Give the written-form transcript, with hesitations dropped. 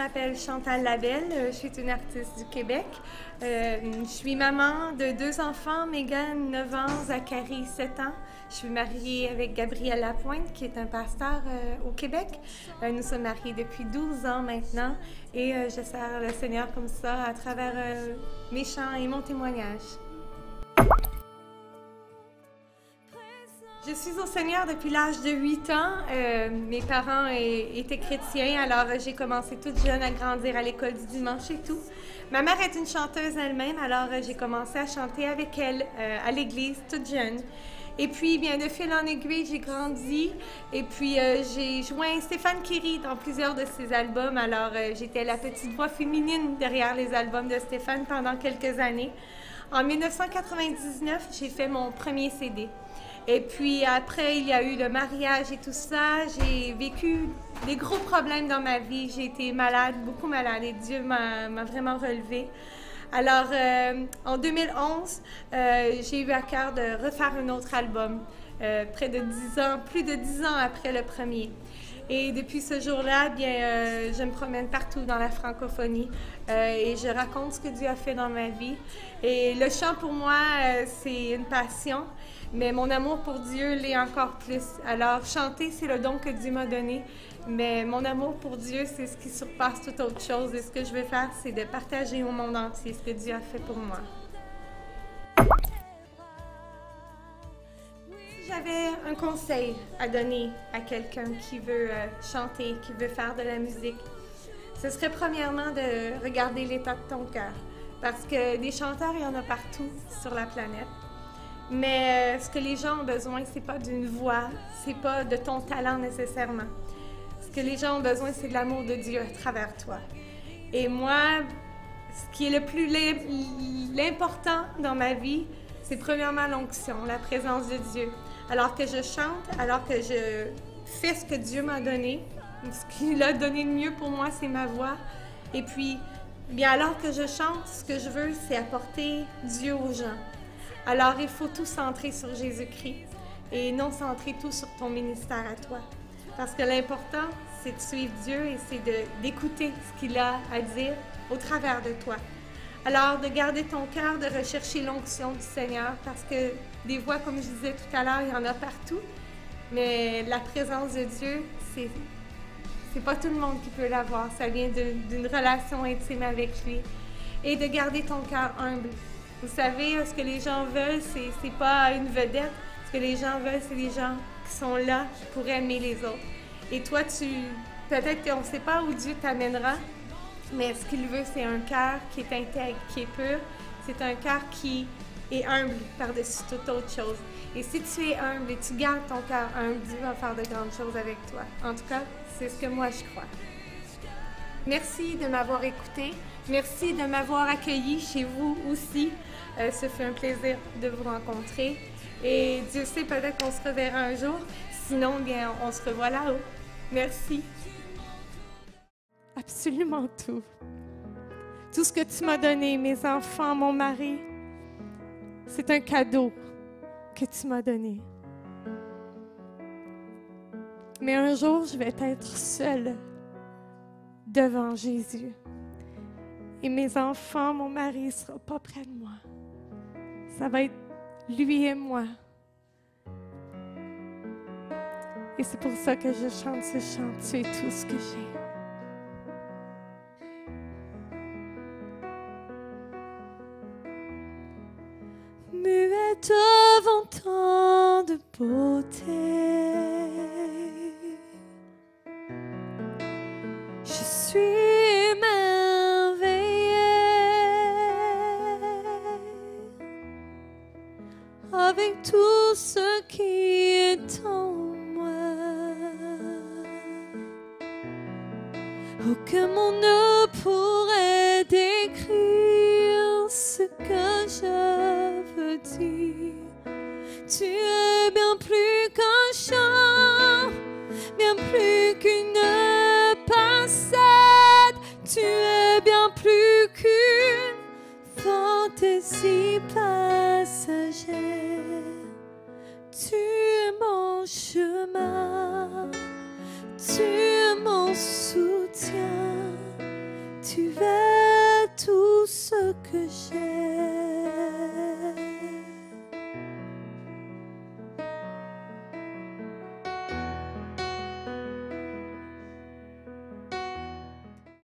m'appelle Chantal Labelle, je suis une artiste du Québec. Je suis maman de 2 enfants, Megan, 9 ans, Zachary, 7 ans. Je suis mariée avec Gabriel Lapointe, qui est un pasteur au Québec. Nous sommes mariés depuis 12 ans maintenant et je sers le Seigneur comme ça à travers mes chants et mon témoignage. Je suis au Seigneur depuis l'âge de 8 ans. Mes parents étaient chrétiens, alors j'ai commencé toute jeune à grandir à l'école du dimanche et tout. Ma mère est une chanteuse elle-même, alors j'ai commencé à chanter avec elle à l'église toute jeune. Et puis, bien, de fil en aiguille, j'ai grandi et puis j'ai joint Stéphane Kéry dans plusieurs de ses albums. Alors, j'étais la petite voix féminine derrière les albums de Stéphane pendant quelques années. En 1999, j'ai fait mon premier CD. Et puis après, il y a eu le mariage et tout ça. J'ai vécu des gros problèmes dans ma vie. J'ai été malade, beaucoup malade, et Dieu m'a vraiment relevée. Alors, en 2011, j'ai eu à cœur de refaire un autre album, près de 10 ans, plus de 10 ans après le premier. Et depuis ce jour-là, bien, je me promène partout dans la francophonie et je raconte ce que Dieu a fait dans ma vie. Et le chant, pour moi, c'est une passion, mais mon amour pour Dieu l'est encore plus. Alors, chanter, c'est le don que Dieu m'a donné, mais mon amour pour Dieu, c'est ce qui surpasse toute autre chose. Et ce que je veux faire, c'est de partager au monde entier ce que Dieu a fait pour moi. J'avais un conseil à donner à quelqu'un qui veut chanter, qui veut faire de la musique. Ce serait premièrement de regarder l'état de ton cœur. Parce que des chanteurs, il y en a partout sur la planète. Mais ce que les gens ont besoin, c'est pas d'une voix, c'est pas de ton talent nécessairement. Ce que les gens ont besoin, c'est de l'amour de Dieu à travers toi. Et moi, ce qui est le plus l'important dans ma vie, c'est premièrement l'onction, la présence de Dieu. Alors que je chante, alors que je fais ce que Dieu m'a donné, ce qu'il a donné de mieux pour moi, c'est ma voix. Et puis, bien, alors que je chante, ce que je veux, c'est apporter Dieu aux gens. Alors, il faut tout centrer sur Jésus-Christ et non centrer tout sur ton ministère à toi. Parce que l'important, c'est de suivre Dieu et c'est d'écouter ce qu'il a à dire au travers de toi. Alors, de garder ton cœur, de rechercher l'onction du Seigneur, parce que des voix, comme je disais tout à l'heure, il y en a partout, mais la présence de Dieu, c'est pas tout le monde qui peut l'avoir. Ça vient d'une relation intime avec lui. Et de garder ton cœur humble. Vous savez, ce que les gens veulent, c'est pas une vedette. Ce que les gens veulent, c'est des gens qui sont là pour aimer les autres. Et toi, peut-être qu'on ne sait pas où Dieu t'amènera, mais ce qu'il veut, c'est un cœur qui est intègre, qui est pur. C'est un cœur qui est humble par-dessus toute autre chose. Et si tu es humble et tu gardes ton cœur humble, Dieu va faire de grandes choses avec toi. En tout cas, c'est ce que moi je crois. Merci de m'avoir écouté. Merci de m'avoir accueilli chez vous aussi. Ce fut un plaisir de vous rencontrer. Et Dieu sait, peut-être qu'on se reverra un jour. Sinon, bien, on se revoit là-haut. Merci. Absolument tout. Tout ce que tu m'as donné, mes enfants, mon mari, c'est un cadeau que tu m'as donné. Mais un jour, je vais être seule devant Jésus. Et mes enfants, mon mari ne sera pas près de moi. Ça va être lui et moi. Et c'est pour ça que je chante ce chant. Tu es tout ce que j'ai. Muette devant tant de beauté, je suis émerveillée avec tout ce qui est en moi. Oh, que mon ne pourrait décrire ce que je veux dire. Tu es bien plus qu'un chant, bien plus qu'une passade. Tu es bien plus qu'une fantaisie passagère. Tu es mon chemin, tu